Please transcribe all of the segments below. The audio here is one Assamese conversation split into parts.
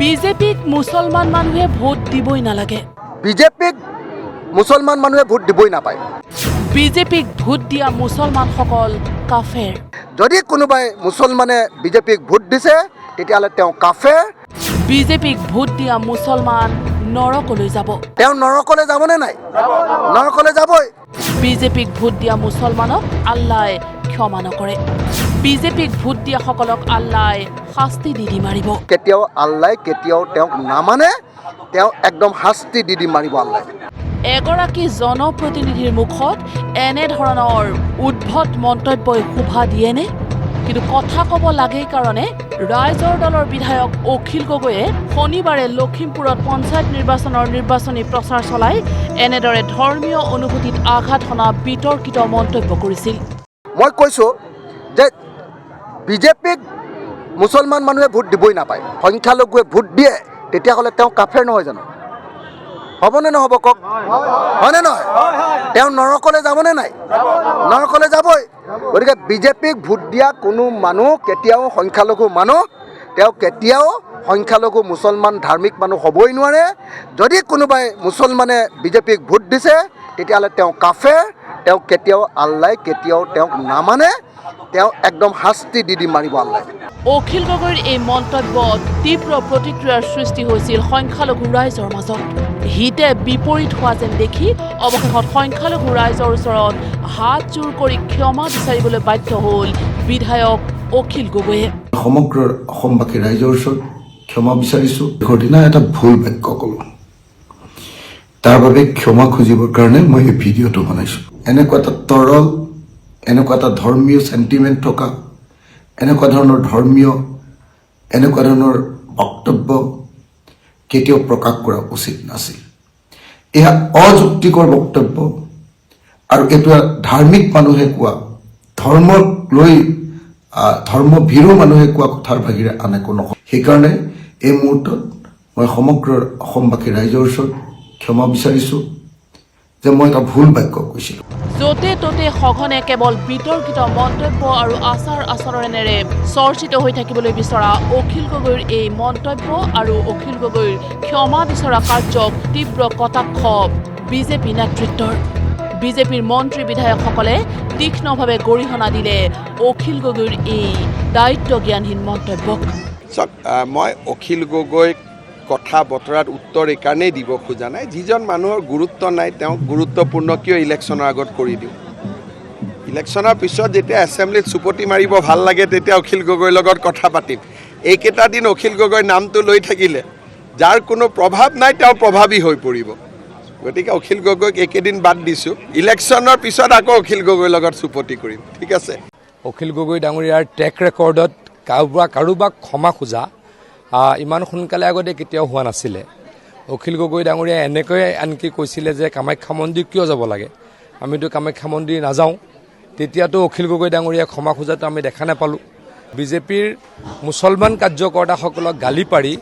বিজেপিক মুছলমান মানুহে ভোট দিবই নালাগে। বিজেপিক মুছলমান মানুহে ভোট দিবই নাপায়। বিজেপিক ভোট দিয়া মুছলমানসকল কাফেৰ। যদি কোনোবাই মুছলমানে বিজেপিক ভোট দিছে তেতিয়াহ'লে তেওঁ কাফেৰ। বিজেপিক ভোট দিয়া মুছলমান নৰকলৈ যাব। তেওঁ নৰকলৈ যাবনে নাই? নৰকলৈ যাবই। বিজেপিক ভোট দিয়া মুছলমানক আল্লাই ক্ষমা নকৰে। বিজেপিক ভোট দিয়াসকলক আল্লাই শাস্তি দি মাৰিব। কেতিয়াও আল্লাই কেতিয়াও তেওঁক নামানে, তেওঁ একদম শাস্তি দি মাৰিব আল্লাই। এগৰাকী জনপ্ৰতিনিধিৰ মুখত এনেধৰণৰ উদ্ভট মন্তব্যই শোভা দিয়েনে? কিন্তু কথা ক'ব লাগেই কাৰণে ৰাইজৰ দলৰ বিধায়ক অখিল গগৈয়ে শনিবাৰে লখিমপুৰত পঞ্চায়ত নিৰ্বাচনৰ নিৰ্বাচনী প্ৰচাৰ চলাই এনেদৰে ধৰ্মীয় অনুভূতিত আঘাত সনা বিতৰ্কিত মন্তব্য কৰিছিল। মই কৈছোঁ যে বিজেপিক মুছলমান মানুহে ভোট দিবই নাপায়। সংখ্যালঘুৱে ভোট দিয়ে তেতিয়াহ'লে তেওঁ কাফেৰ নহয় জানো? হ'বনে নহ'ব কওক? হয়নে নহয়? তেওঁ নৰকলৈ যাবনে নাই? নৰকলৈ যাবই। গতিকে বিজেপিক ভোট দিয়া কোনো মানুহ কেতিয়াও সংখ্যালঘু মানুহ, তেওঁ কেতিয়াও সংখ্যালঘু মুছলমান ধাৰ্মিক মানুহ হ'বই নোৱাৰে। যদি কোনোবাই মুছলমানে বিজেপিক ভোট দিছে তেতিয়াহ'লে তেওঁ কাফেৰ। তেওঁ কেতিয়াও আল্লাই কেতিয়াও তেওঁক নামানে, তেওঁ একদম শাস্তি দি মাৰিব আল্লাই। অখিল গগৈৰ এই মন্তব্যত তীব্ৰ প্ৰতিক্ৰিয়াৰ সৃষ্টি হৈছিল সংখ্যালঘু ৰাইজৰ মাজত। হিতে বিপৰীত হোৱা যেন দেখি অৱশেষত সংখ্যালঘু ৰাইজৰ ওচৰত হাত জোৰ কৰি ক্ষমা বিচাৰিবলৈ বাধ্য হ'ল বিধায়ক অখিল গগৈয়ে। সমগ্ৰ অসমবাসী ৰাইজৰ ওচৰত ক্ষমা বিচাৰিছোঁ। ঘটনা এটা ভুল বাক্য ক'লোঁ, তাৰ বাবে ক্ষমা খুজিবৰ কাৰণে মই এই ভিডিঅ'টো বনাইছোঁ। এনেকুৱা এটা তৰল, এনেকুৱা এটা ধৰ্মীয় চেণ্টিমেণ্ট থকা, এনেকুৱা ধৰণৰ বক্তব্য কেতিয়াও প্ৰকাশ কৰা উচিত নাছিল। এয়া অযুক্তিকৰ বক্তব্য আৰু এইটো ধাৰ্মিক মানুহে কোৱা, ধৰ্মক লৈ ধৰ্মভীৰু মানুহে কোৱা কথাৰ বাহিৰে আন একো নহয়। সেইকাৰণে এই মুহূৰ্তত মই সমগ্ৰ অসমবাসী ৰাইজৰ ওচৰত ক্ষমা বিচাৰিছোঁ যে মই এটা ভুল বাক্য কৈছিলোঁ। য'তে ত'তে সঘনে কেৱল বিতৰ্কিত মন্তব্য আৰু আচাৰ আচৰণেৰে চৰ্চিত হৈ থাকিবলৈ বিচৰা অখিল গগৈৰ এই মন্তব্য আৰু অখিল গগৈৰ ক্ষমা বিচৰা কাৰ্যক তীব্ৰ কটাক্ষ বিজেপি নেতৃত্বৰ। বিজেপিৰ মন্ত্ৰী বিধায়কসকলে তীক্ষ্ণভাৱে গৰিহণা দিলে অখিল গগৈৰ এই দায়িত্বজ্ঞানহীন মন্তব্যক। মই অখিল গগৈক কথা বতৰাত উত্তৰ এইকাৰণেই দিব খোজা নাই, যিজন মানুহৰ গুৰুত্ব নাই তেওঁক গুৰুত্বপূৰ্ণ কিয় ইলেকশ্যনৰ আগত কৰি দিওঁ। ইলেকশ্যনৰ পিছত যেতিয়া এছেম্বলিত চুপতি মাৰিব ভাল লাগে তেতিয়া অখিল গগৈৰ লগত কথা পাতিম। এইকেইটা দিন অখিল গগৈৰ নামটো লৈ থাকিলে যাৰ কোনো প্ৰভাৱ নাই তেওঁ প্ৰভাৱী হৈ পৰিব। গতিকে অখিল গগৈক এইকেইদিন বাদ দিছোঁ, ইলেকশ্যনৰ পিছত আকৌ অখিল গগৈৰ লগত চুপতি কৰিম। ঠিক আছে। অখিল গগৈ ডাঙৰীয়াৰ ট্ৰেক ৰেকৰ্ডত কাৰোবাক ক্ষমা খোজা ইমান সোনকালে আগতে কেতিয়াও হোৱা নাছিলে। অখিল গগৈ ডাঙৰীয়াই এনেকৈ আনকি কৈছিলে যে কামাখ্যা মন্দিৰ কিয় যাব লাগে, আমিতো কামাখ্যা মন্দিৰ নাযাওঁ। তেতিয়াতো অখিল গগৈ ডাঙৰীয়াই ক্ষমা খোজাটো আমি দেখা নাপালোঁ। বিজেপিৰ মুছলমান কাৰ্যকৰ্তাসকলক গালি পাৰি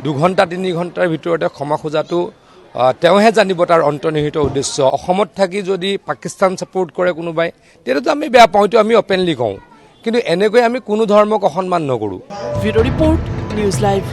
2 ঘণ্টা 3 ঘণ্টাৰ ভিতৰতে ক্ষমা খোজাটো তেওঁহে জানিব তাৰ অন্তৰ্নিহিত উদ্দেশ্য। অসমত থাকি যদি পাকিস্তান ছাপোৰ্ট কৰে কোনোবাই তেতিয়াতো আমি বেয়া পাওঁ, এইটো আমি অপেনলি কওঁ, কিন্তু এনেকৈ আমি কোনো ধৰ্মক অসন্মান নকৰোঁ। Bureau' report, news live.